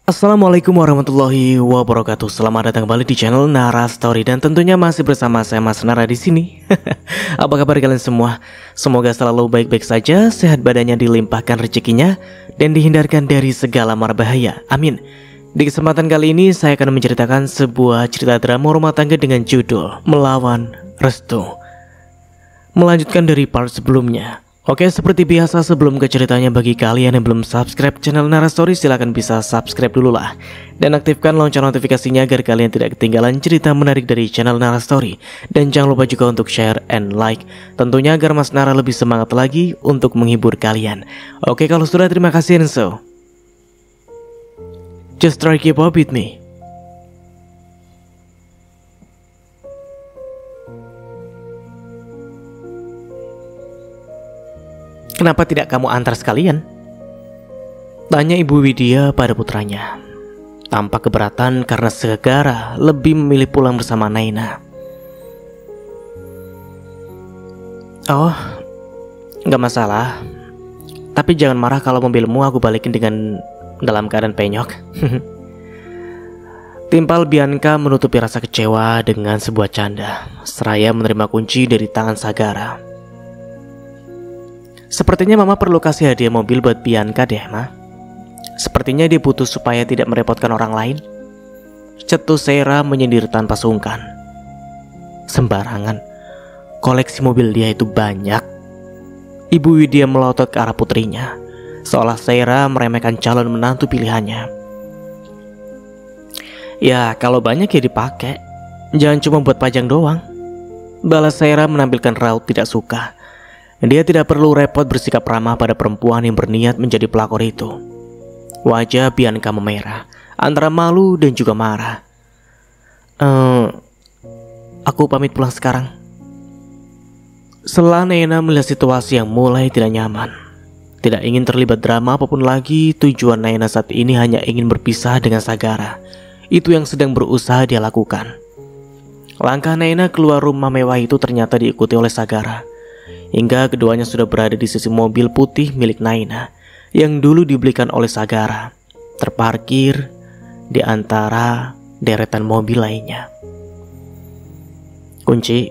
Assalamualaikum warahmatullahi wabarakatuh. Selamat datang kembali di channel Nara Story dan tentunya masih bersama saya Mas Nara di sini. Apa kabar kalian semua? Semoga selalu baik-baik saja, sehat badannya dilimpahkan rezekinya dan dihindarkan dari segala mara bahaya. Amin. Di kesempatan kali ini saya akan menceritakan sebuah cerita drama rumah tangga dengan judul Melawan Restu. Melanjutkan dari part sebelumnya. Oke, seperti biasa sebelum ke ceritanya, bagi kalian yang belum subscribe channel Nara Story, silahkan bisa subscribe dulu lah. Dan aktifkan lonceng notifikasinya agar kalian tidak ketinggalan cerita menarik dari channel Nara Story. Dan jangan lupa juga untuk share and like, tentunya agar Mas Nara lebih semangat lagi untuk menghibur kalian. Oke, kalau sudah, terima kasih and so just try keep up with me. Kenapa tidak kamu antar sekalian? Tanya Ibu Widya pada putranya. Tampak keberatan karena Sagara lebih memilih pulang bersama Naina. Oh, gak masalah. Tapi jangan marah kalau mobilmu aku balikin dengan dalam keadaan penyok. Timpal Bianca menutupi rasa kecewa dengan sebuah canda, seraya menerima kunci dari tangan Sagara. Sepertinya Mama perlu kasih hadiah mobil buat Bianca deh, Ma. Sepertinya dia butuh supaya tidak merepotkan orang lain. Cetus Sera menyindir tanpa sungkan. Sembarangan, koleksi mobil dia itu banyak. Ibu Widya melotot ke arah putrinya, seolah Sera meremehkan calon menantu pilihannya. Ya, kalau banyak ya dipakai. Jangan cuma buat pajang doang. Balas Sera menampilkan raut tidak suka. Dia tidak perlu repot bersikap ramah pada perempuan yang berniat menjadi pelakor itu. Wajah Bianca memerah, antara malu dan juga marah. Aku pamit pulang sekarang. Setelah Naina melihat situasi yang mulai tidak nyaman, tidak ingin terlibat drama apapun lagi, tujuan Naina saat ini hanya ingin berpisah dengan Sagara. Itu yang sedang berusaha dia lakukan. Langkah Naina keluar rumah mewah itu ternyata diikuti oleh Sagara. Hingga keduanya sudah berada di sisi mobil putih milik Naina yang dulu dibelikan oleh Sagara, terparkir di antara deretan mobil lainnya. Kunci.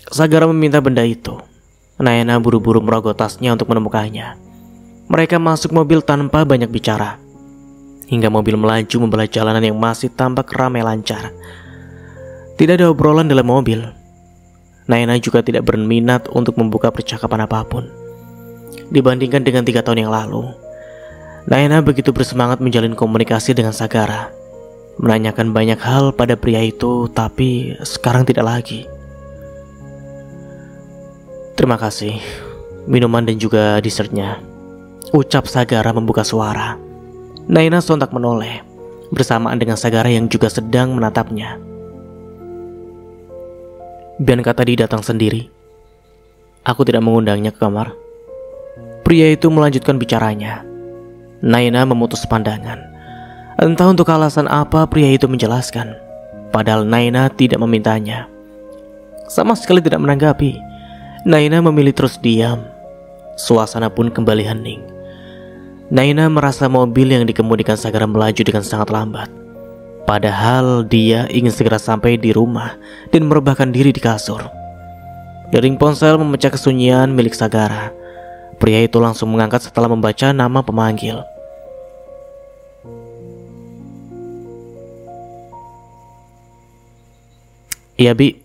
Sagara meminta benda itu. Naina buru-buru merogoh tasnya untuk menemukannya. Mereka masuk mobil tanpa banyak bicara, hingga mobil melaju membelah jalanan yang masih tampak ramai lancar. Tidak ada obrolan dalam mobil. Naina juga tidak berminat untuk membuka percakapan apapun. Dibandingkan dengan 3 tahun yang lalu, Naina begitu bersemangat menjalin komunikasi dengan Sagara, menanyakan banyak hal pada pria itu, tapi sekarang tidak lagi. Terima kasih, minuman dan juga dessertnya, ucap Sagara membuka suara. Naina sontak menoleh, bersamaan dengan Sagara yang juga sedang menatapnya. Bianca tadi datang sendiri. Aku tidak mengundangnya ke kamar. Pria itu melanjutkan bicaranya. Naina memutus pandangan. Entah untuk alasan apa pria itu menjelaskan, padahal Naina tidak memintanya. Sama sekali tidak menanggapi. Naina memilih terus diam. Suasana pun kembali hening. Naina merasa mobil yang dikemudikan Sagara melaju dengan sangat lambat. Padahal dia ingin segera sampai di rumah dan merebahkan diri di kasur. Dering ponsel memecah kesunyian milik Sagara. Pria itu langsung mengangkat setelah membaca nama pemanggil. Iya, Bi.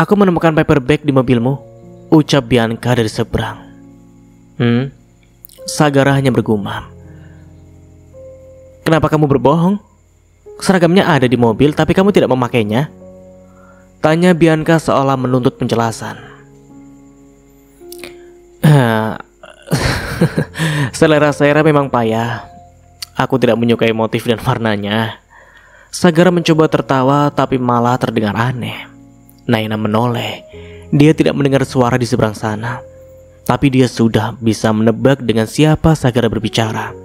Aku menemukan paperback di mobilmu, ucap Bianca dari seberang. Sagara hanya bergumam. Kenapa kamu berbohong? Seragamnya ada di mobil tapi kamu tidak memakainya? Tanya Bianca seolah menuntut penjelasan. Selera Sera memang payah. Aku tidak menyukai motif dan warnanya. Sagara mencoba tertawa tapi malah terdengar aneh. Naina menoleh. Dia tidak mendengar suara di seberang sana, tapi dia sudah bisa menebak dengan siapa Sagara berbicara.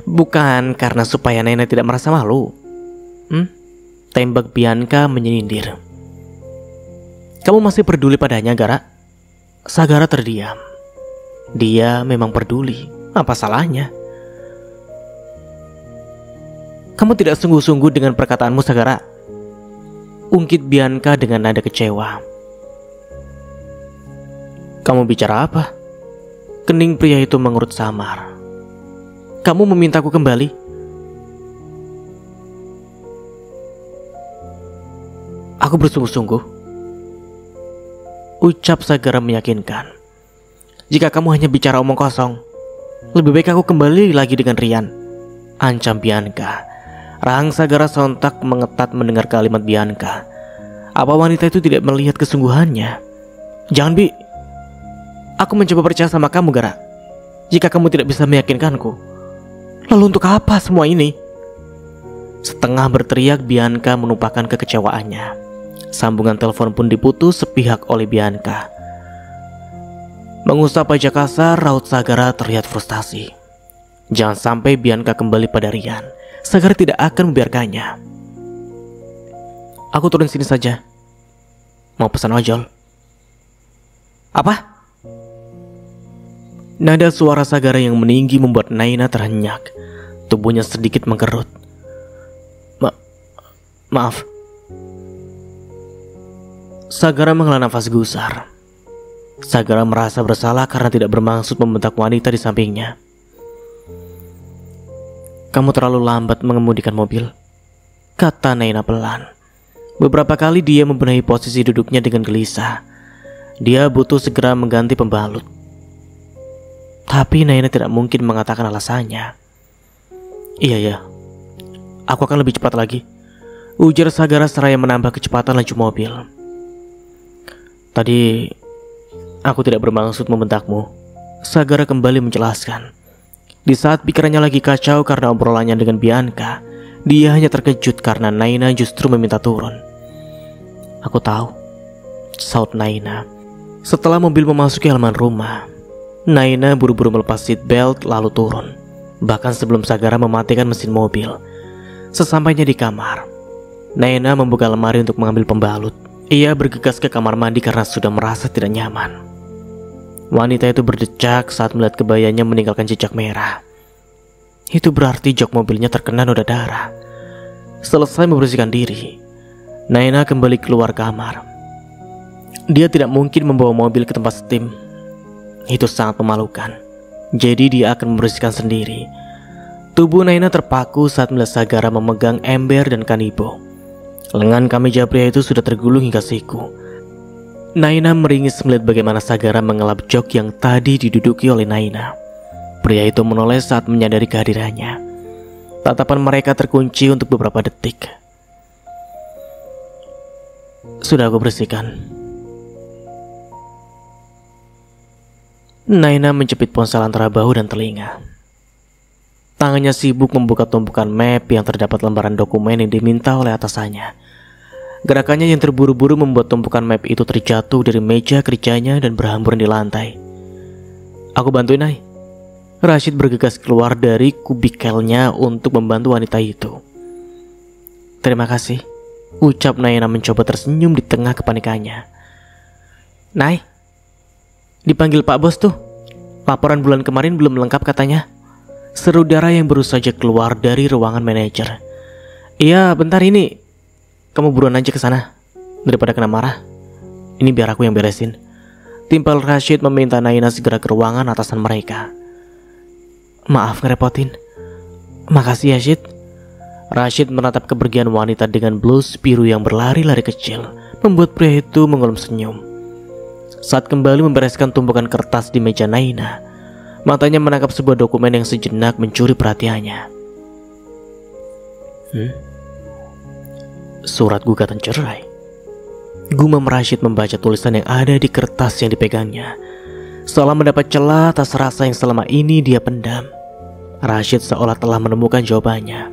Bukan karena supaya Naina tidak merasa malu. Tembak Bianca menyindir. Kamu masih peduli padanya, Gara? Sagara terdiam. Dia memang peduli. Apa salahnya? Kamu tidak sungguh-sungguh dengan perkataanmu, Sagara, ungkit Bianca dengan nada kecewa. Kamu bicara apa? Kening pria itu mengerut samar. Kamu memintaku kembali? Aku bersungguh-sungguh, ucap Sagara meyakinkan. Jika kamu hanya bicara omong kosong, lebih baik aku kembali lagi dengan Rian, ancam Bianca. Rahang Sagara sontak mengetat mendengar kalimat Bianca. Apa wanita itu tidak melihat kesungguhannya? Jangan, Bi. Aku mencoba percaya sama kamu, Gara. Jika kamu tidak bisa meyakinkanku, lalu untuk apa semua ini? Setengah berteriak, Bianca menumpahkan kekecewaannya. Sambungan telepon pun diputus sepihak oleh Bianca. Mengusap wajah kasar, raut Sagara terlihat frustasi. Jangan sampai Bianca kembali pada Rian. Sagara tidak akan membiarkannya. Aku turun sini saja. Mau pesan ojol. Apa? Nada suara Sagara yang meninggi membuat Naina terhenyak. Tubuhnya sedikit mengkerut. Maaf. Sagara menghela nafas gusar. Sagara merasa bersalah karena tidak bermaksud membentak wanita di sampingnya. Kamu terlalu lambat mengemudikan mobil, kata Naina pelan. Beberapa kali dia membenahi posisi duduknya dengan gelisah. Dia butuh segera mengganti pembalut. Tapi Naina tidak mungkin mengatakan alasannya. Iya, aku akan lebih cepat lagi, ujar Sagara seraya menambah kecepatan laju mobil. Tadi aku tidak bermaksud membentakmu, Sagara kembali menjelaskan. Di saat pikirannya lagi kacau karena obrolannya dengan Bianca, dia hanya terkejut karena Naina justru meminta turun. Aku tahu, saut Naina. Setelah mobil memasuki halaman rumah, Naina buru-buru melepas seat belt lalu turun. Bahkan sebelum Sagara mematikan mesin mobil. Sesampainya di kamar, Naina membuka lemari untuk mengambil pembalut. Ia bergegas ke kamar mandi karena sudah merasa tidak nyaman. Wanita itu berdecak saat melihat kebayanya meninggalkan jejak merah. Itu berarti jok mobilnya terkena noda darah. Selesai membersihkan diri, Naina kembali keluar kamar. Dia tidak mungkin membawa mobil ke tempat steam. Itu sangat memalukan. Jadi dia akan membersihkan sendiri. Tubuh Naina terpaku saat melihat Sagara memegang ember dan kanibo. Lengan kemeja pria itu sudah tergulung hingga siku. Naina meringis melihat bagaimana Sagara mengelap jok yang tadi diduduki oleh Naina. Pria itu menoleh saat menyadari kehadirannya. Tatapan mereka terkunci untuk beberapa detik. Sudah aku bersihkan. Naina menjepit ponsel antara bahu dan telinga. Tangannya sibuk membuka tumpukan map yang terdapat lembaran dokumen yang diminta oleh atasannya. Gerakannya yang terburu-buru membuat tumpukan map itu terjatuh dari meja kerjanya dan berhamburan di lantai. Aku bantuin, Nay. Rashid bergegas keluar dari kubikelnya untuk membantu wanita itu. Terima kasih, ucap Naina mencoba tersenyum di tengah kepanikannya. Nay, dipanggil Pak Bos tuh. Laporan bulan kemarin belum lengkap katanya, seru Dara yang baru saja keluar dari ruangan manajer. Iya, bentar ini. Kamu buruan aja ke sana daripada kena marah. Ini biar aku yang beresin. Timpal Rashid meminta Naina segera ke ruangan atasan mereka. Maaf ngerepotin. Makasih ya, Rashid. Rashid menatap kepergian wanita dengan blus biru yang berlari-lari kecil, membuat pria itu mengelum senyum. Saat kembali membereskan tumpukan kertas di meja Naina, matanya menangkap sebuah dokumen yang sejenak mencuri perhatiannya. Surat gugatan cerai. Gumam Rashid membaca tulisan yang ada di kertas yang dipegangnya. Seolah mendapat celah atas rasa yang selama ini dia pendam. Rashid seolah telah menemukan jawabannya.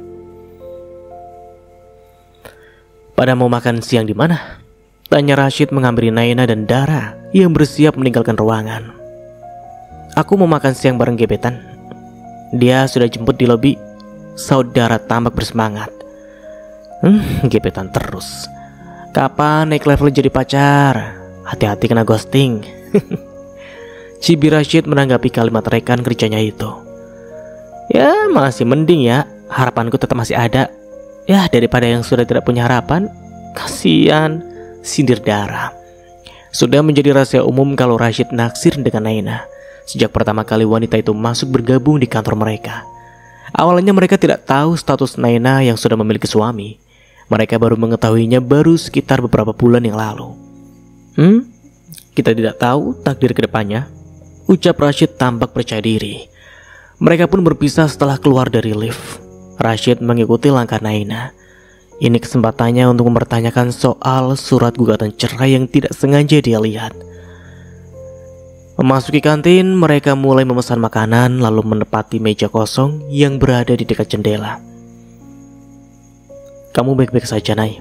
Pada mau makan siang di mana? Tanya Rashid menghampiri Naina dan Dara yang bersiap meninggalkan ruangan. Aku mau makan siang bareng gebetan. Dia sudah jemput di lobi. Saudara tampak bersemangat. Gebetan terus. Kapan naik level jadi pacar? Hati-hati kena ghosting. Cibi Rashid menanggapi kalimat rekan kerjanya itu. Ya masih mending ya, harapanku tetap masih ada. Ya daripada yang sudah tidak punya harapan. Kasian, sindir Dara. Sudah menjadi rahasia umum kalau Rashid naksir dengan Naina sejak pertama kali wanita itu masuk bergabung di kantor mereka. Awalnya mereka tidak tahu status Naina yang sudah memiliki suami. Mereka baru mengetahuinya baru sekitar beberapa bulan yang lalu. Kita tidak tahu takdir kedepannya, ucap Rashid tampak percaya diri. Mereka pun berpisah setelah keluar dari lift. Rashid mengikuti langkah Naina. Ini kesempatannya untuk mempertanyakan soal surat gugatan cerai yang tidak sengaja dia lihat. Memasuki kantin, mereka mulai memesan makanan lalu menepati meja kosong yang berada di dekat jendela. Kamu baik-baik saja, Nay?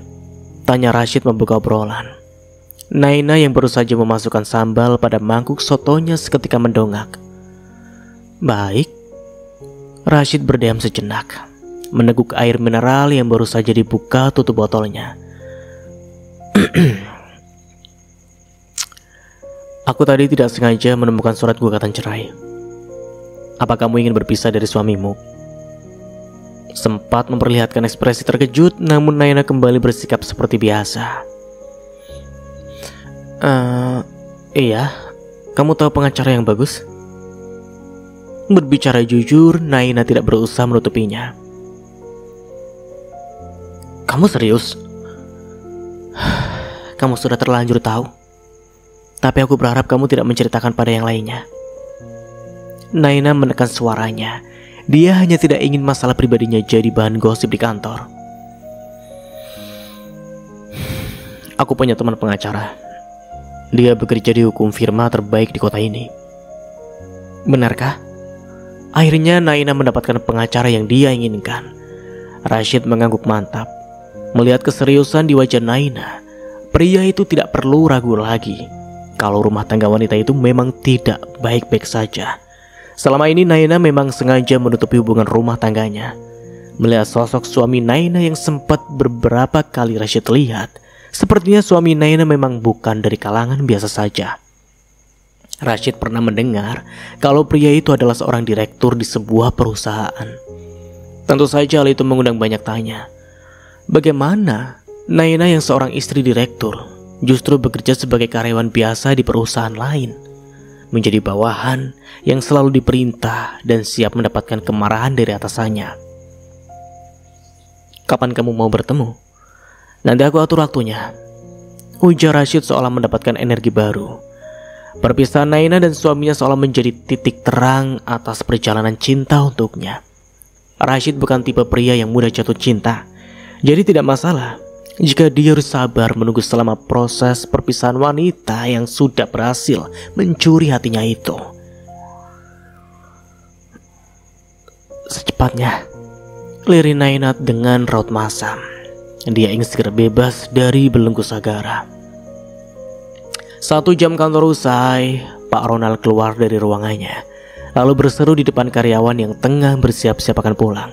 Tanya Rashid membuka obrolan. Naina yang baru saja memasukkan sambal pada mangkuk sotonya seketika mendongak. Baik. Rashid berdiam sejenak, meneguk air mineral yang baru saja dibuka tutup botolnya. Aku tadi tidak sengaja menemukan surat gugatan cerai. Apa kamu ingin berpisah dari suamimu? Sempat memperlihatkan ekspresi terkejut, namun Naina kembali bersikap seperti biasa. Iya, kamu tahu pengacara yang bagus? Berbicara jujur, Naina tidak berusaha menutupinya. Kamu serius? Kamu sudah terlanjur tahu. Tapi aku berharap kamu tidak menceritakan pada yang lainnya. Naina menekan suaranya. Dia hanya tidak ingin masalah pribadinya jadi bahan gosip di kantor. Aku punya teman pengacara. Dia bekerja di hukum firma terbaik di kota ini. Benarkah? Akhirnya Naina mendapatkan pengacara yang dia inginkan. Rashid mengangguk mantap. Melihat keseriusan di wajah Naina, pria itu tidak perlu ragu lagi kalau rumah tangga wanita itu memang tidak baik-baik saja. Selama ini Naina memang sengaja menutupi hubungan rumah tangganya. Melihat sosok suami Naina yang sempat beberapa kali Rashid lihat, sepertinya suami Naina memang bukan dari kalangan biasa saja. Rashid pernah mendengar kalau pria itu adalah seorang direktur di sebuah perusahaan. Tentu saja hal itu mengundang banyak tanya. Bagaimana Naina yang seorang istri direktur justru bekerja sebagai karyawan biasa di perusahaan lain? Menjadi bawahan yang selalu diperintah dan siap mendapatkan kemarahan dari atasannya. Kapan kamu mau bertemu? Nanti aku atur waktunya, ujar Rashid seolah mendapatkan energi baru. Perpisahan Naina dan suaminya seolah menjadi titik terang atas perjalanan cinta untuknya. Rashid bukan tipe pria yang mudah jatuh cinta, jadi tidak masalah jika dia harus sabar menunggu selama proses perpisahan wanita yang sudah berhasil mencuri hatinya itu. Secepatnya, lirik Naina dengan raut masam. Dia ingin segera bebas dari belenggu Sagara. 1 jam kantor usai, Pak Ronald keluar dari ruangannya, lalu berseru di depan karyawan yang tengah bersiap-siap akan pulang.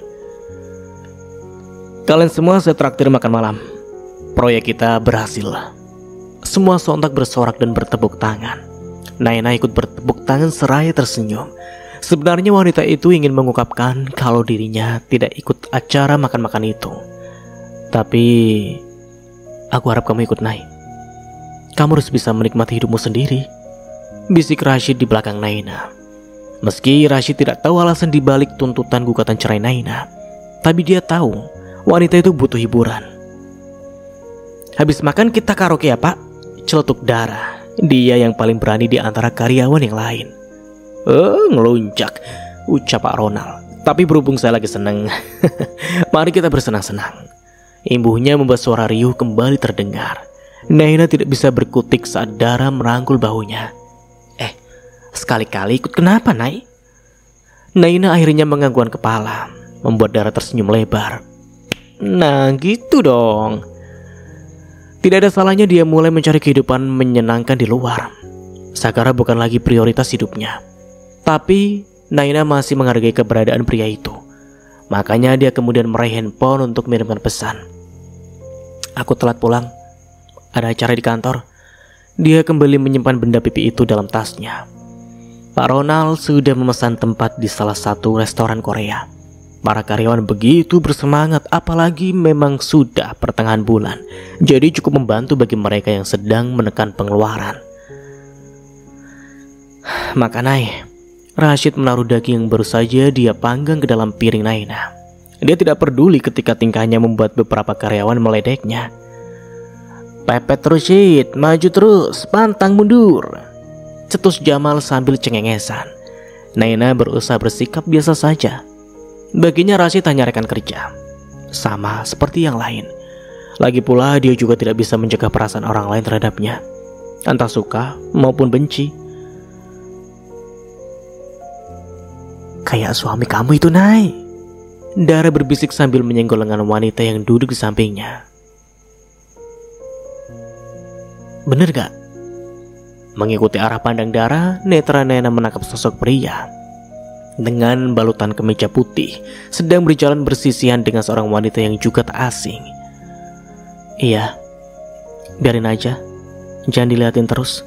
Kalian semua saya traktir makan malam. Proyek kita berhasil. Semua sontak bersorak dan bertepuk tangan. Naina ikut bertepuk tangan seraya tersenyum. Sebenarnya wanita itu ingin mengungkapkan kalau dirinya tidak ikut acara makan-makan itu. Tapi aku harap kamu ikut, Nay. Kamu harus bisa menikmati hidupmu sendiri, bisik Rashid di belakang Naina. Meski Rashid tidak tahu alasan dibalik tuntutan gugatan cerai Naina, tapi dia tahu wanita itu butuh hiburan. Habis makan kita karaoke ya, Pak? Celetuk Dara. Dia yang paling berani di antara karyawan yang lain. Ngelunjak, ucap Pak Ronald. Tapi berhubung saya lagi seneng, mari kita bersenang-senang. Imbuhnya membuat suara riuh kembali terdengar. Naina tidak bisa berkutik saat Dara merangkul bahunya. Sekali-kali ikut kenapa, Nay? Naina akhirnya menganggukkan kepala, membuat Dara tersenyum lebar. Nah gitu dong. Tidak ada salahnya dia mulai mencari kehidupan menyenangkan di luar. Sagara bukan lagi prioritas hidupnya. Tapi Naina masih menghargai keberadaan pria itu. Makanya dia kemudian meraih handphone untuk mengirimkan pesan. Aku telat pulang, ada acara di kantor. Dia kembali menyimpan benda pipi itu dalam tasnya. Pak Ronald sudah memesan tempat di salah satu restoran Korea. Para karyawan begitu bersemangat, apalagi memang sudah pertengahan bulan. Jadi cukup membantu bagi mereka yang sedang menekan pengeluaran. Maka Rashid menaruh daging yang baru saja dia panggang ke dalam piring Naina. Dia tidak peduli ketika tingkahnya membuat beberapa karyawan meledeknya. "Pepet terus, Syed, maju terus, pantang mundur," cetus Jamal sambil cengengesan. Naina berusaha bersikap biasa saja. Baginya Rashid hanya rekan kerja, sama seperti yang lain. Lagi pula dia juga tidak bisa menjaga perasaan orang lain terhadapnya, entah suka maupun benci. "Kayak suami kamu itu, Nay," Dara berbisik sambil menyenggol lengan wanita yang duduk di sampingnya. "Bener gak?" Mengikuti arah pandang Dara, netra Naina menangkap sosok pria dengan balutan kemeja putih sedang berjalan bersisihan dengan seorang wanita yang juga tak asing. "Iya, biarin aja, jangan dilihatin terus."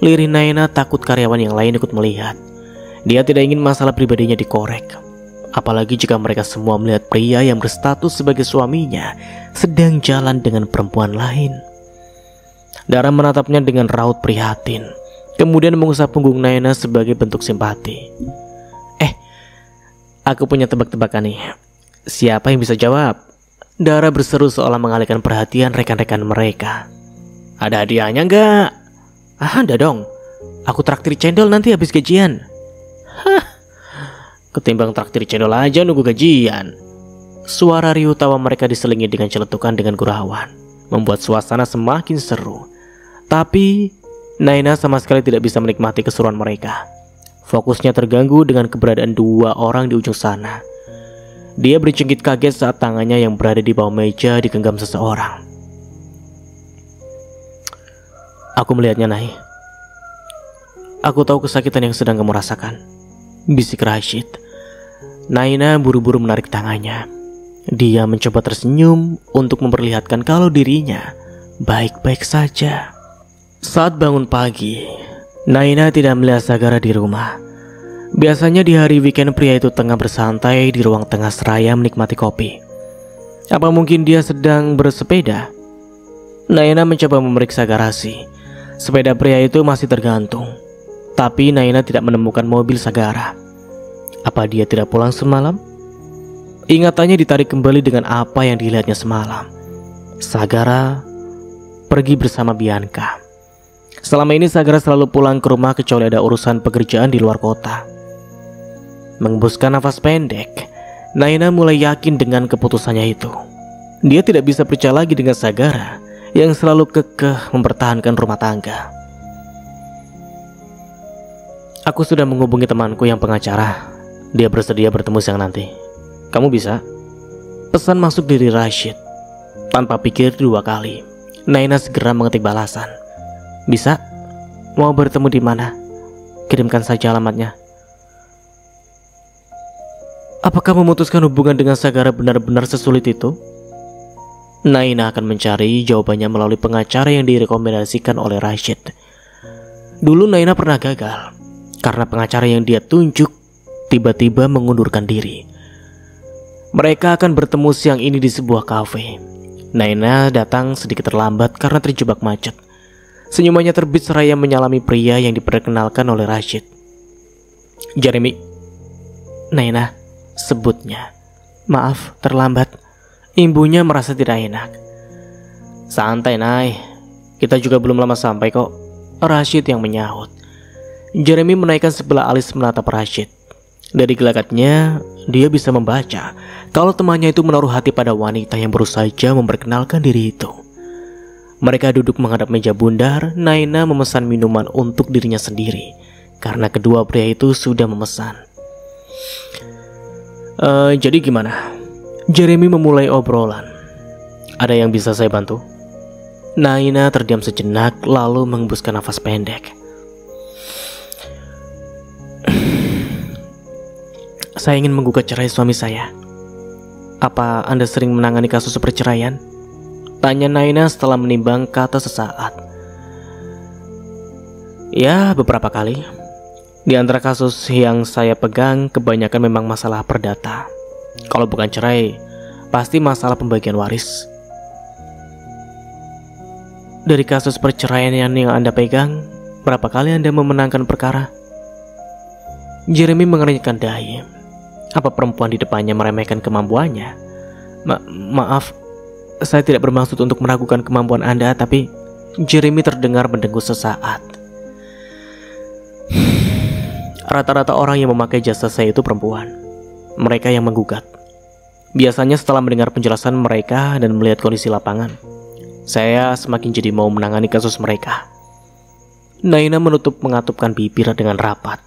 Lirih Naina takut karyawan yang lain ikut melihat. Dia tidak ingin masalah pribadinya dikorek, apalagi jika mereka semua melihat pria yang berstatus sebagai suaminya sedang jalan dengan perempuan lain. Dara menatapnya dengan raut prihatin, kemudian mengusap punggung Naina sebagai bentuk simpati. "Aku punya tebak-tebakan nih. Siapa yang bisa jawab?" Dara berseru seolah mengalihkan perhatian rekan-rekan mereka. "Ada hadiahnya nggak?" "Ada dong. Aku traktir cendol nanti habis gajian." "Hah, ketimbang traktir cendol aja nunggu gajian." Suara riuh tawa mereka diselingi dengan celetukan dengan gurauan, membuat suasana semakin seru. Tapi Naina sama sekali tidak bisa menikmati keseruan mereka. Fokusnya terganggu dengan keberadaan dua orang di ujung sana. Dia berjengkit kaget saat tangannya yang berada di bawah meja digenggam seseorang. "Aku melihatnya, Nay. Aku tahu kesakitan yang sedang kamu rasakan," bisik Rashid. Naina buru-buru menarik tangannya. Dia mencoba tersenyum untuk memperlihatkan kalau dirinya baik-baik saja. Saat bangun pagi, Naina tidak melihat Sagara di rumah. Biasanya di hari weekend pria itu tengah bersantai di ruang tengah seraya menikmati kopi. Apa mungkin dia sedang bersepeda? Naina mencoba memeriksa garasi. Sepeda pria itu masih tergantung, tapi Naina tidak menemukan mobil Sagara. Apa dia tidak pulang semalam? Ingatannya ditarik kembali dengan apa yang dilihatnya semalam. Sagara pergi bersama Bianca. Selama ini Sagara selalu pulang ke rumah kecuali ada urusan pekerjaan di luar kota. Menghembuskan nafas pendek, Naina mulai yakin dengan keputusannya itu. Dia tidak bisa percaya lagi dengan Sagara yang selalu kekeh mempertahankan rumah tangga. "Aku sudah menghubungi temanku yang pengacara. Dia bersedia bertemu siang nanti. Kamu bisa?" Pesan masuk dari Rashid. Tanpa pikir dua kali, Naina segera mengetik balasan. "Bisa? Mau bertemu di mana? Kirimkan saja alamatnya." Apakah memutuskan hubungan dengan Sagara benar-benar sesulit itu? Naina akan mencari jawabannya melalui pengacara yang direkomendasikan oleh Rashid. Dulu Naina pernah gagal karena pengacara yang dia tunjuk tiba-tiba mengundurkan diri. Mereka akan bertemu siang ini di sebuah kafe. Naina datang sedikit terlambat karena terjebak macet. Senyumannya terbit seraya menyalami pria yang diperkenalkan oleh Rashid. "Jeremy." Naina sebutnya. "Maaf, terlambat." Ibunya merasa tidak enak. "Santai, Nay. Kita juga belum lama sampai kok." Rashid yang menyahut. Jeremy menaikkan sebelah alis menatap Rashid. Dari gelagatnya, dia bisa membaca kalau temannya itu menaruh hati pada wanita yang baru saja memperkenalkan diri itu. Mereka duduk menghadap meja bundar. Naina memesan minuman untuk dirinya sendiri karena kedua pria itu sudah memesan. Jadi gimana?" Jeremy memulai obrolan. "Ada yang bisa saya bantu?" Naina terdiam sejenak lalu menghembuskan nafas pendek. "Saya ingin menggugat cerai suami saya. Apa Anda sering menangani kasus perceraian?" Tanya Naina setelah menimbang kata sesaat. "Ya, beberapa kali. Di antara kasus yang saya pegang, kebanyakan memang masalah perdata. Kalau bukan cerai, pasti masalah pembagian waris. Dari kasus perceraian yang Anda pegang, berapa kali Anda memenangkan perkara? Jeremy mengernyitkan dahi. Apa perempuan di depannya meremehkan kemampuannya? Maaf, saya tidak bermaksud untuk meragukan kemampuan Anda, tapi Jeremy terdengar mendengus sesaat. Rata-rata orang yang memakai jasa saya itu perempuan. Mereka yang menggugat. Biasanya setelah mendengar penjelasan mereka dan melihat kondisi lapangan, saya semakin jadi mau menangani kasus mereka. Naina mengatupkan bibir dengan rapat.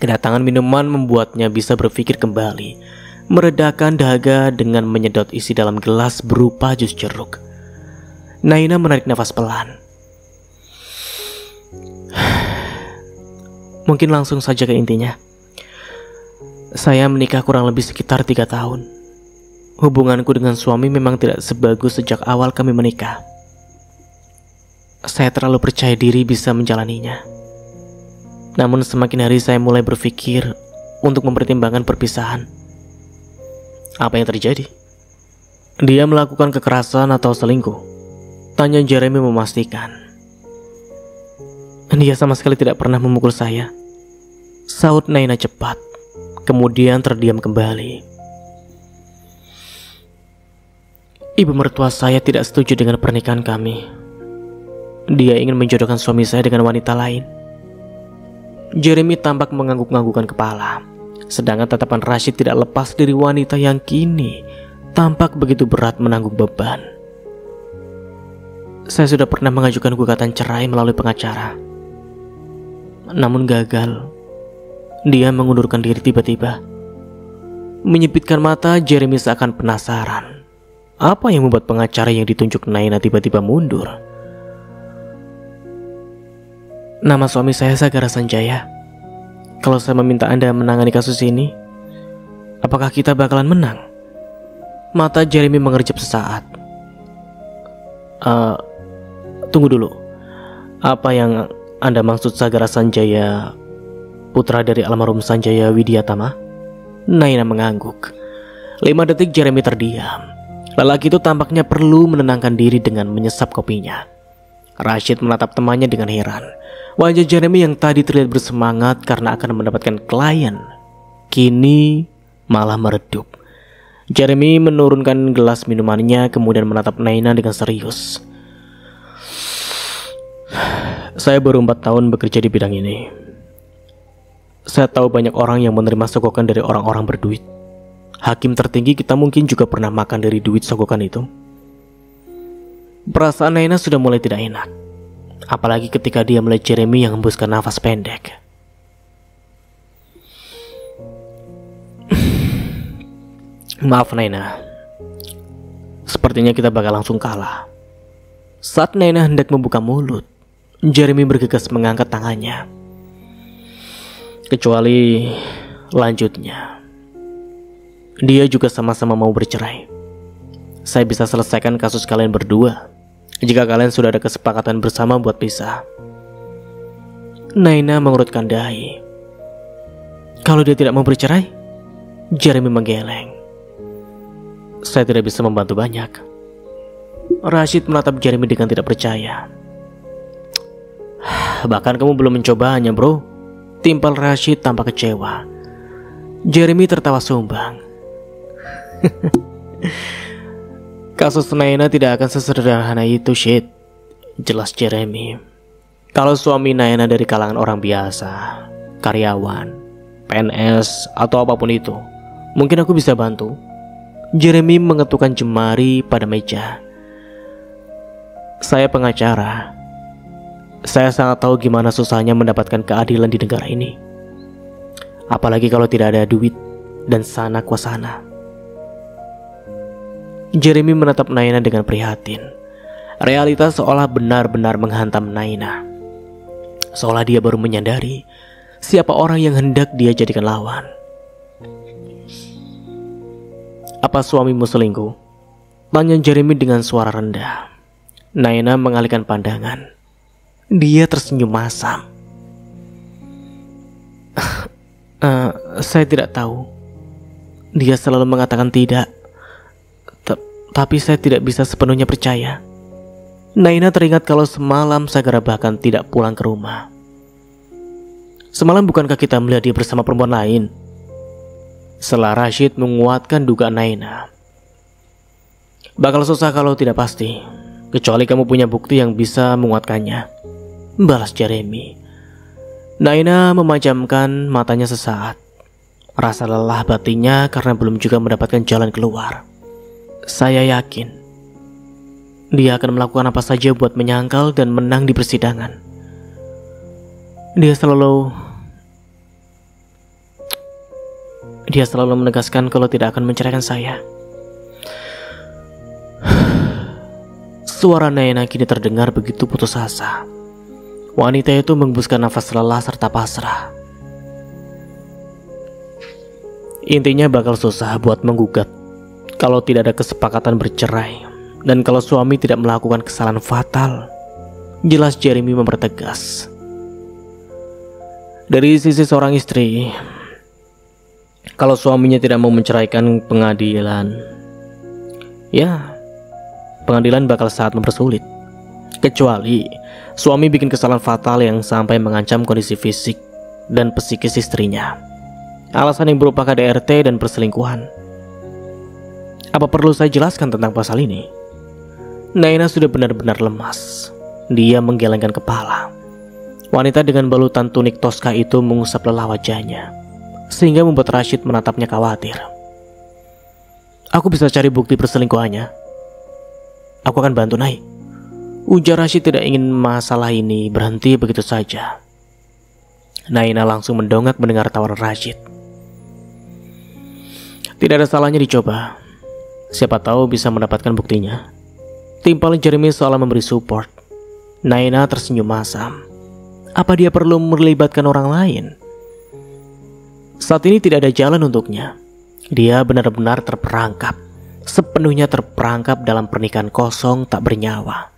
Kedatangan minuman membuatnya bisa berpikir kembali, meredakan dahaga dengan menyedot isi dalam gelas berupa jus jeruk. Naina menarik nafas pelan. Mungkin langsung saja ke intinya. Saya menikah kurang lebih sekitar 3 tahun. Hubunganku dengan suami memang tidak sebagus sejak awal kami menikah. Saya terlalu percaya diri bisa menjalaninya. Namun semakin hari saya mulai berpikir untuk mempertimbangkan perpisahan. Apa yang terjadi? Dia melakukan kekerasan atau selingkuh? Tanya Jeremy memastikan. Dia sama sekali tidak pernah memukul saya, saut Naina cepat, kemudian terdiam kembali. Ibu mertua saya tidak setuju dengan pernikahan kami. Dia ingin menjodohkan suami saya dengan wanita lain. Jeremy tampak mengangguk-anggukkan kepala, sedangkan tatapan Rashid tidak lepas dari wanita yang kini tampak begitu berat menanggung beban. Saya sudah pernah mengajukan gugatan cerai melalui pengacara, namun gagal. Dia mengundurkan diri tiba-tiba. Menyipitkan mata, Jeremy seakan penasaran. Apa yang membuat pengacara yang ditunjuk Naina tiba-tiba mundur? Nama suami saya Sagara Sanjaya. Kalau saya meminta Anda menangani kasus ini, apakah kita bakalan menang? Mata Jeremy mengerjap sesaat. Tunggu dulu. Apa yang Anda maksud Sagara Sanjaya, putra dari almarhum Sanjaya Widyatama? Naina mengangguk. 5 detik Jeremy terdiam. Lelaki itu tampaknya perlu menenangkan diri dengan menyesap kopinya. Rashid menatap temannya dengan heran. Wajah Jeremy yang tadi terlihat bersemangat karena akan mendapatkan klien, kini malah meredup. Jeremy menurunkan gelas minumannya kemudian menatap Naina dengan serius. Saya baru 4 tahun bekerja di bidang ini. Saya tahu banyak orang yang menerima sogokan dari orang-orang berduit. Hakim tertinggi kita mungkin juga pernah makan dari duit sogokan itu. Perasaan Naina sudah mulai tidak enak, apalagi ketika dia melihat Jeremy yang hembuskan nafas pendek. Maaf Naina, sepertinya kita bakal langsung kalah. Saat Naina hendak membuka mulut, Jeremy bergegas mengangkat tangannya. Kecuali lanjutnya, dia juga sama-sama mau bercerai. Saya bisa selesaikan kasus kalian berdua jika kalian sudah ada kesepakatan bersama buat pisah. Naina mengurutkan dahi. Kalau dia tidak mau bercerai, Jeremy menggeleng. Saya tidak bisa membantu banyak. Rashid menatap Jeremy dengan tidak percaya. Bahkan kamu belum mencobanya, bro. Timpal Rashid tanpa kecewa. Jeremy tertawa sumbang. Kasus Naina tidak akan sesederhana itu, shit. Jelas Jeremy. Kalau suami Naina dari kalangan orang biasa, karyawan, PNS, atau apapun itu, mungkin aku bisa bantu. Jeremy mengetukkan jemari pada meja. Saya pengacara. Saya sangat tahu gimana susahnya mendapatkan keadilan di negara ini. Apalagi kalau tidak ada duit dan sana kuasana. Jeremy menatap Naina dengan prihatin. Realitas seolah benar-benar menghantam Naina. Seolah dia baru menyadari siapa orang yang hendak dia jadikan lawan. Apa suamimu selingkuh? Tanya Jeremy dengan suara rendah. Naina mengalihkan pandangan. Dia tersenyum masam. Saya tidak tahu. Dia selalu mengatakan tidak. Tapi saya tidak bisa sepenuhnya percaya. Naina teringat kalau semalam Sagara bahkan tidak pulang ke rumah. Semalam bukankah kita melihat dia bersama perempuan lain? Setelah Rashid menguatkan dugaan Naina. Bakal susah kalau tidak pasti, kecuali kamu punya bukti yang bisa menguatkannya, balas Jeremy. Naina memejamkan matanya sesaat. Rasa lelah batinnya karena belum juga mendapatkan jalan keluar. Saya yakin dia akan melakukan apa saja buat menyangkal dan menang di persidangan. Dia selalu menegaskan kalau tidak akan menceraikan saya. Suara Naina kini terdengar begitu putus asa. Wanita itu menghembuskan nafas lelah serta pasrah. Intinya bakal susah buat menggugat kalau tidak ada kesepakatan bercerai dan kalau suami tidak melakukan kesalahan fatal, jelas Jeremy mempertegas. Dari sisi seorang istri, kalau suaminya tidak mau menceraikan pengadilan bakal sangat mempersulit. Kecuali suami bikin kesalahan fatal yang sampai mengancam kondisi fisik dan psikis istrinya. Alasan yang berupa KDRT dan perselingkuhan. Apa perlu saya jelaskan tentang pasal ini? Naina sudah benar-benar lemas. Dia menggelengkan kepala. Wanita dengan balutan tunik Tosca itu mengusap lelah wajahnya, sehingga membuat Rashid menatapnya khawatir. Aku bisa cari bukti perselingkuhannya. Aku akan bantu, Nai. Ujar Rashid tidak ingin masalah ini berhenti begitu saja. Naina langsung mendongak mendengar tawaran Rashid. Tidak ada salahnya dicoba. Siapa tahu bisa mendapatkan buktinya. Timpal Jeremy seolah memberi support. Naina tersenyum masam. Apa dia perlu melibatkan orang lain? Saat ini tidak ada jalan untuknya. Dia benar-benar terperangkap. Sepenuhnya terperangkap dalam pernikahan kosong tak bernyawa.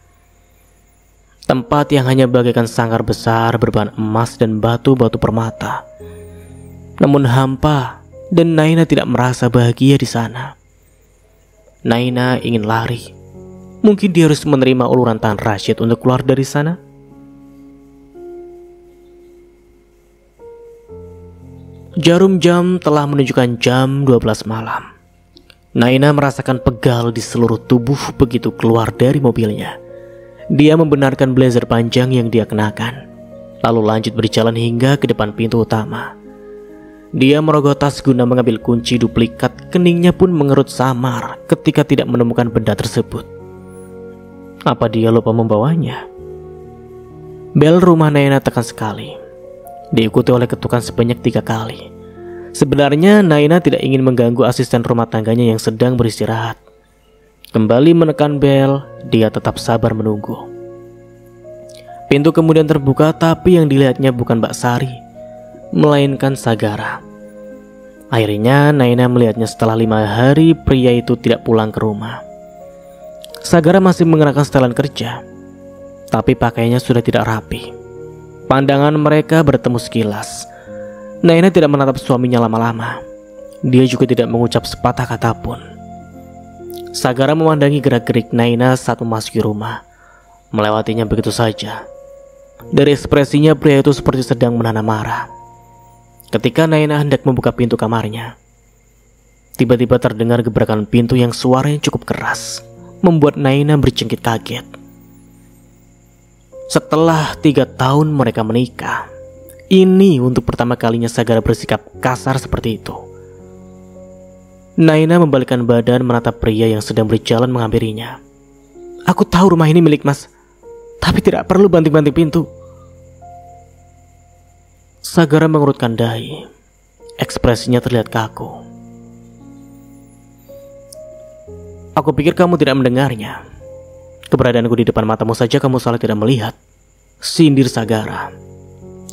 Tempat yang hanya bagaikan sangkar besar berbahan emas dan batu-batu permata. Namun hampa, dan Naina tidak merasa bahagia di sana. Naina ingin lari. Mungkin dia harus menerima uluran tangan Rashid untuk keluar dari sana. Jarum jam telah menunjukkan jam 12 malam. Naina merasakan pegal di seluruh tubuh begitu keluar dari mobilnya. Dia membenarkan blazer panjang yang dia kenakan, lalu lanjut berjalan hingga ke depan pintu utama. Dia merogoh tas guna mengambil kunci duplikat. Keningnya pun mengerut samar ketika tidak menemukan benda tersebut. Apa dia lupa membawanya? Bel rumah Naina tekan sekali, diikuti oleh ketukan sebanyak 3 kali. Sebenarnya Naina tidak ingin mengganggu asisten rumah tangganya yang sedang beristirahat. Kembali menekan bel, dia tetap sabar menunggu. Pintu kemudian terbuka, tapi yang dilihatnya bukan Mbak Sari, melainkan Sagara. Akhirnya Naina melihatnya setelah 5 hari pria itu tidak pulang ke rumah. Sagara masih mengenakan setelan kerja, tapi pakaiannya sudah tidak rapi. Pandangan mereka bertemu sekilas. Naina tidak menatap suaminya lama-lama. Dia juga tidak mengucap sepatah kata pun. Sagara memandangi gerak-gerik Naina saat memasuki rumah, melewatinya begitu saja. Dari ekspresinya pria itu seperti sedang menahan marah. Ketika Naina hendak membuka pintu kamarnya, tiba-tiba terdengar gebrakan pintu yang suaranya cukup keras, membuat Naina berjengkit kaget. Setelah 3 tahun mereka menikah, ini untuk pertama kalinya Sagara bersikap kasar seperti itu. Naina membalikkan badan menatap pria yang sedang berjalan menghampirinya. Aku tahu rumah ini milik Mas, tapi tidak perlu banting-banting pintu. Sagara mengerutkan dahi. Ekspresinya terlihat kaku. Aku pikir kamu tidak mendengarnya. Keberadaanku di depan matamu saja kamu salah tidak melihat, sindir Sagara.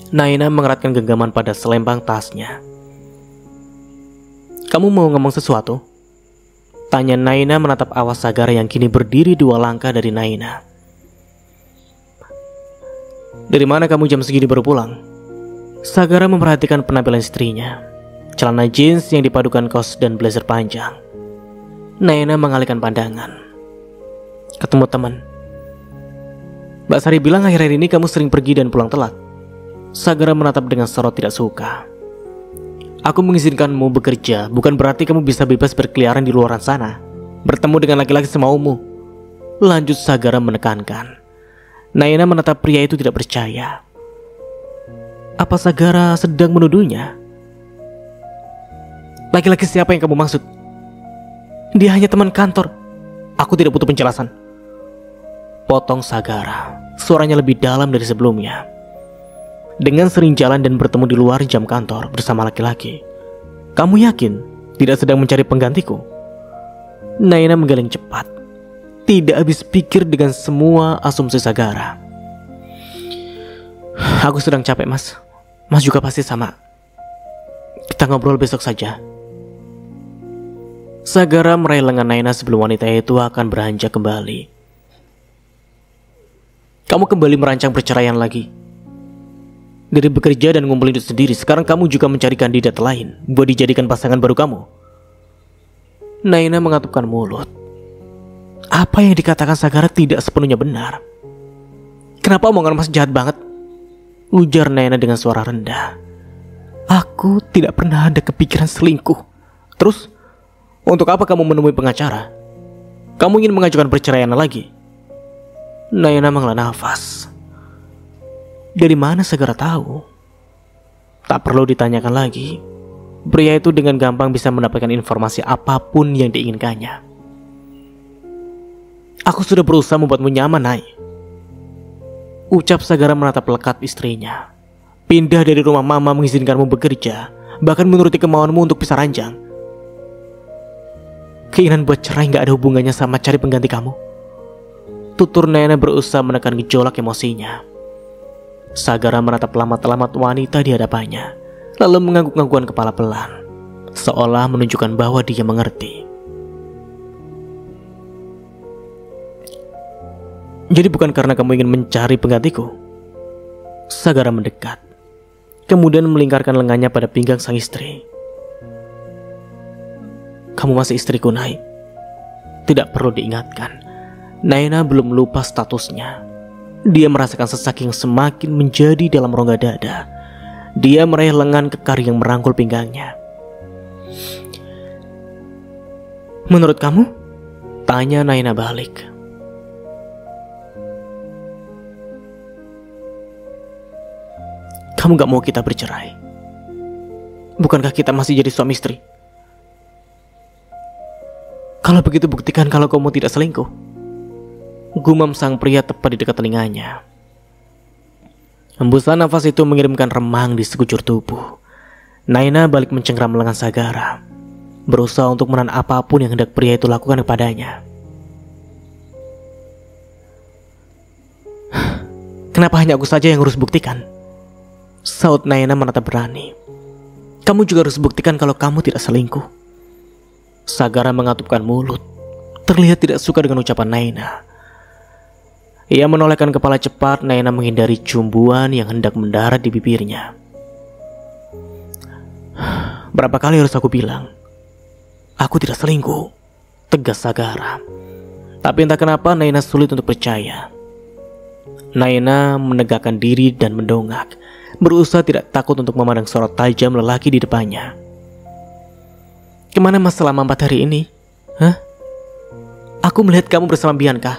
Naina mengeratkan genggaman pada selempang tasnya. Kamu mau ngomong sesuatu? Tanya Naina menatap awas Sagara yang kini berdiri 2 langkah dari Naina. Dari mana kamu jam segini baru pulang? Sagara memperhatikan penampilan istrinya. Celana jeans yang dipadukan kaos dan blazer panjang. Naina mengalihkan pandangan. Ketemu teman. Mbak Sari bilang akhir-akhir ini kamu sering pergi dan pulang telat. Sagara menatap dengan sorot tidak suka. Aku mengizinkanmu bekerja, bukan berarti kamu bisa bebas berkeliaran di luar sana, bertemu dengan laki-laki semaumu. Lanjut Sagara menekankan. Naina menatap pria itu tidak percaya. Apa Sagara sedang menuduhnya? Laki-laki siapa yang kamu maksud? Dia hanya teman kantor. Aku tidak butuh penjelasan. Potong Sagara. Suaranya lebih dalam dari sebelumnya. Dengan sering jalan dan bertemu di luar jam kantor bersama laki-laki, kamu yakin tidak sedang mencari penggantiku? Naina menggeleng cepat. Tidak habis pikir dengan semua asumsi Sagara. Aku sedang capek, Mas. Mas juga pasti sama. Kita ngobrol besok saja. Sagara meraih lengan Naina sebelum wanita itu akan beranjak kembali. Kamu kembali merancang perceraian lagi. Dari bekerja dan ngumpulin duit sendiri, sekarang kamu juga mencari kandidat lain buat dijadikan pasangan baru kamu. Naina mengatupkan mulut. Apa yang dikatakan Sagara tidak sepenuhnya benar. Kenapa omongan Mas jahat banget? Ujar Naina dengan suara rendah. Aku tidak pernah ada kepikiran selingkuh. Terus, untuk apa kamu menemui pengacara? Kamu ingin mengajukan perceraian lagi? Naina menghela nafas. Dari mana Sagara tahu? Tak perlu ditanyakan lagi. Pria itu dengan gampang bisa mendapatkan informasi apapun yang diinginkannya. Aku sudah berusaha membuatmu nyaman, Nai. Ucap Sagara menatap lekat istrinya. Pindah dari rumah mama mengizinkanmu bekerja, bahkan menuruti kemauanmu untuk pisah ranjang. Keinginan buat cerai gak ada hubungannya sama cari pengganti kamu. Tutur Naina berusaha menekan gejolak emosinya. Sagara menatap lamat-lamat wanita di hadapannya, lalu mengangguk-anggukan kepala pelan, seolah menunjukkan bahwa dia mengerti. Jadi bukan karena kamu ingin mencari penggantiku? Sagara mendekat, kemudian melingkarkan lengannya pada pinggang sang istri. Kamu masih istriku, Nai. Tidak perlu diingatkan, Naina belum lupa statusnya. Dia merasakan sesak yang semakin menjadi dalam rongga dada. Dia meraih lengan kekar yang merangkul pinggangnya. Menurut kamu? Tanya Naina balik. Kamu gak mau kita bercerai? Bukankah kita masih jadi suami istri? Kalau begitu buktikan kalau kamu tidak selingkuh. Gumam sang pria tepat di dekat telinganya. Hembusan nafas itu mengirimkan remang di sekujur tubuh. Naina balik mencengkram lengan Sagara, berusaha untuk menahan apapun yang hendak pria itu lakukan kepadanya. Kenapa hanya aku saja yang harus buktikan? Saut Naina menatap berani. Kamu juga harus buktikan kalau kamu tidak selingkuh. Sagara mengatupkan mulut, terlihat tidak suka dengan ucapan Naina. Ia menolehkan kepala cepat. Naina menghindari cumbuan yang hendak mendarat di bibirnya. Berapa kali harus aku bilang? Aku tidak selingkuh, tegas Sagara. Tapi entah kenapa Naina sulit untuk percaya. Naina menegakkan diri dan mendongak, berusaha tidak takut untuk memandang sorot tajam lelaki di depannya. Kemana Mas selama 4 hari ini? Hah? Aku melihat kamu bersama Bianca.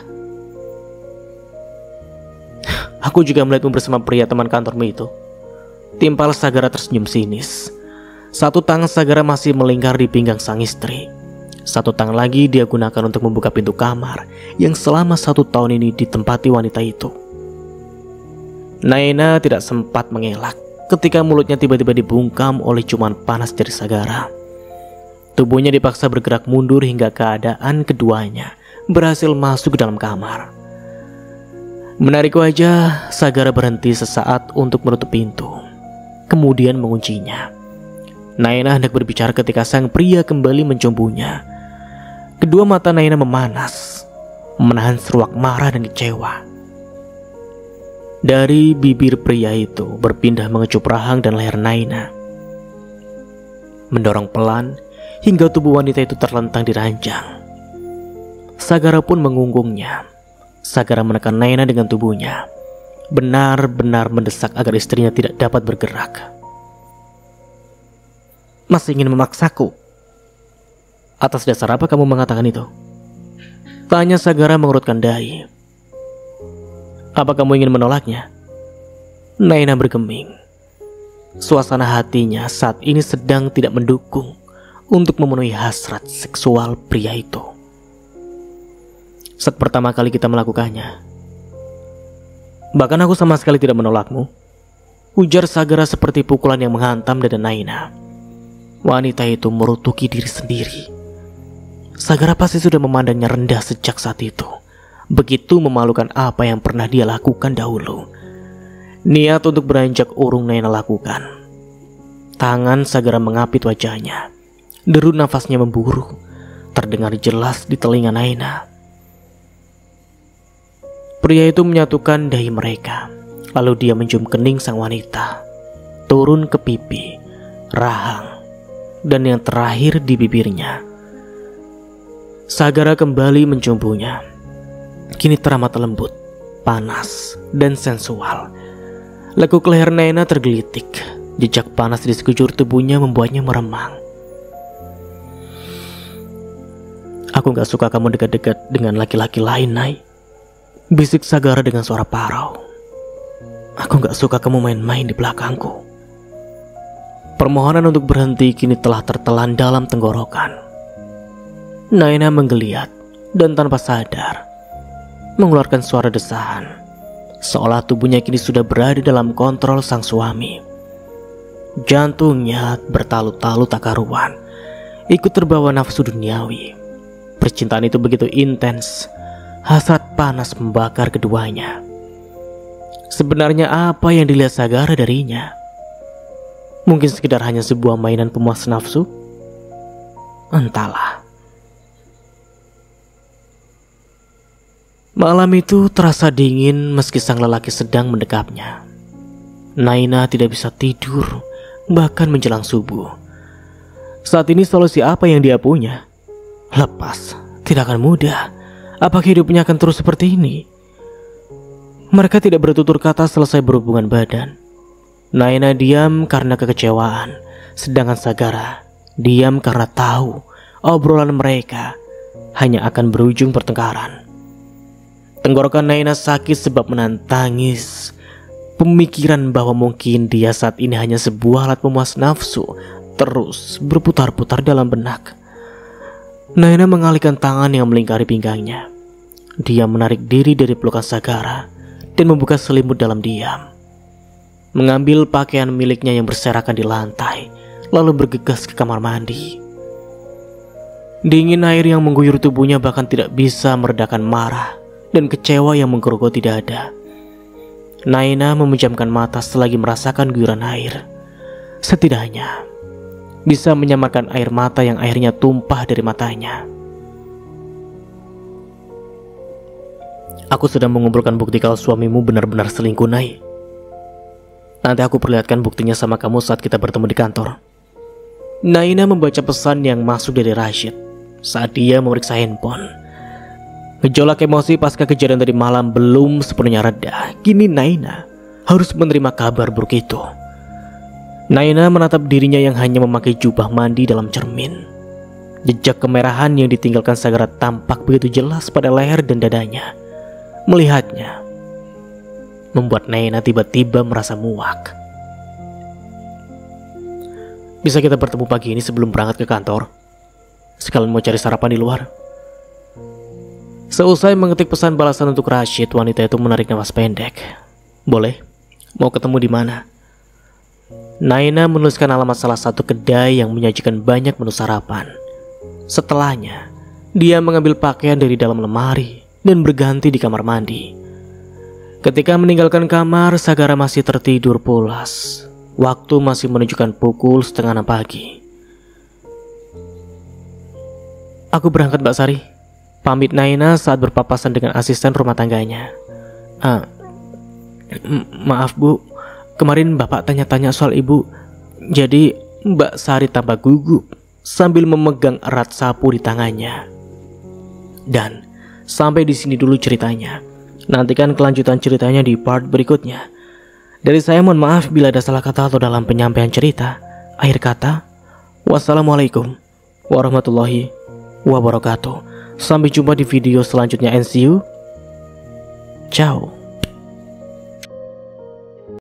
Aku juga melihatmu bersama pria teman kantormu itu. Timpal Sagara tersenyum sinis. Satu tangan Sagara masih melingkar di pinggang sang istri. Satu tangan lagi dia gunakan untuk membuka pintu kamar yang selama 1 tahun ini ditempati wanita itu. Naina tidak sempat mengelak ketika mulutnya tiba-tiba dibungkam oleh ciuman panas dari Sagara. Tubuhnya dipaksa bergerak mundur hingga keadaan keduanya berhasil masuk ke dalam kamar. Menarik wajah, Sagara berhenti sesaat untuk menutup pintu, kemudian menguncinya. Naina hendak berbicara ketika sang pria kembali mencumbunya. Kedua mata Naina memanas, menahan seruak marah dan kecewa. Dari bibir pria itu berpindah mengecup rahang dan leher Naina, mendorong pelan hingga tubuh wanita itu terlentang di ranjang. Sagara pun mengunggungnya. Sagara menekan Naina dengan tubuhnya, benar-benar mendesak agar istrinya tidak dapat bergerak. "Masih ingin memaksaku? Atas dasar apa kamu mengatakan itu?" tanya Sagara mengerutkan dahi. "Apa kamu ingin menolaknya?" Naina bergeming. Suasana hatinya saat ini sedang tidak mendukung untuk memenuhi hasrat seksual pria itu. "Saat pertama kali kita melakukannya, bahkan aku sama sekali tidak menolakmu," ujar Sagara seperti pukulan yang menghantam dada Naina. Wanita itu merutuki diri sendiri. Sagara pasti sudah memandangnya rendah sejak saat itu. Begitu memalukan apa yang pernah dia lakukan dahulu. Niat untuk beranjak urung Naina lakukan. Tangan Sagara mengapit wajahnya. Deru nafasnya memburu, terdengar jelas di telinga Naina. Pria itu menyatukan dahi mereka, lalu dia mencium kening sang wanita, turun ke pipi, rahang, dan yang terakhir di bibirnya. Sagara kembali mencumbunya. Kini teramat lembut, panas, dan sensual. Lekuk leher Naina tergelitik. Jejak panas di sekujur tubuhnya membuatnya meremang. "Aku gak suka kamu dekat-dekat dengan laki-laki lain, Nai," bisik Sagara dengan suara parau. "Aku gak suka kamu main-main di belakangku." Permohonan untuk berhenti kini telah tertelan dalam tenggorokan. Naina menggeliat dan tanpa sadar mengeluarkan suara desahan, seolah tubuhnya kini sudah berada dalam kontrol sang suami. Jantungnya bertalu-talu tak karuan, ikut terbawa nafsu duniawi. Percintaan itu begitu intens, hasrat panas membakar keduanya. Sebenarnya apa yang dilihat Sagara darinya? Mungkin sekedar hanya sebuah mainan pemuas nafsu? Entahlah. Malam itu terasa dingin meski sang lelaki sedang mendekapnya. Naina tidak bisa tidur, bahkan menjelang subuh. Saat ini solusi apa yang dia punya? Lepas, tidak akan mudah. Apakah hidupnya akan terus seperti ini? Mereka tidak bertutur kata selesai berhubungan badan. Naina diam karena kekecewaan, sedangkan Sagara diam karena tahu obrolan mereka hanya akan berujung pertengkaran. Tenggorokan Naina sakit sebab menahan tangis. Pemikiran bahwa mungkin dia saat ini hanya sebuah alat pemuas nafsu terus berputar-putar dalam benak. Naina mengalihkan tangan yang melingkari pinggangnya. Dia menarik diri dari pelukan Sagara dan membuka selimut dalam diam. Mengambil pakaian miliknya yang berserakan di lantai, lalu bergegas ke kamar mandi. Dingin air yang mengguyur tubuhnya bahkan tidak bisa meredakan marah dan kecewa yang menggerogoti dada. Naina memejamkan mata selagi merasakan guyuran air. Setidaknya bisa menyamarkan air mata yang akhirnya tumpah dari matanya. "Aku sudah mengumpulkan bukti kalau suamimu benar-benar selingkuh, Nai. Nanti aku perlihatkan buktinya sama kamu saat kita bertemu di kantor." Naina membaca pesan yang masuk dari Rashid saat dia memeriksa handphone. Gejolak emosi pasca kejadian tadi malam belum sepenuhnya reda. Kini Naina harus menerima kabar buruk itu. Naina menatap dirinya yang hanya memakai jubah mandi dalam cermin. Jejak kemerahan yang ditinggalkan Sagara tampak begitu jelas pada leher dan dadanya. Melihatnya membuat Naina tiba-tiba merasa muak. "Bisa kita bertemu pagi ini sebelum berangkat ke kantor? Sekalian mau cari sarapan di luar." Seusai mengetik pesan balasan untuk Rashid, wanita itu menarik nafas pendek. "Boleh? Mau ketemu di mana?" Naina menuliskan alamat salah satu kedai yang menyajikan banyak menu sarapan. Setelahnya, dia mengambil pakaian dari dalam lemari dan berganti di kamar mandi. Ketika meninggalkan kamar, Sagara masih tertidur pulas. Waktu masih menunjukkan pukul 5:30 pagi. "Aku berangkat, Mbak Sari," pamit Naina saat berpapasan dengan asisten rumah tangganya. Maaf Bu, kemarin Bapak tanya-tanya soal Ibu. Jadi Mbak Sari tambah gugup sambil memegang erat sapu di tangannya. Dan sampai di sini dulu ceritanya. Nantikan kelanjutan ceritanya di part berikutnya. Dari saya mohon maaf bila ada salah kata atau dalam penyampaian cerita. Akhir kata, wassalamualaikum warahmatullahi wabarakatuh. Sampai jumpa di video selanjutnya and see you. Ciao.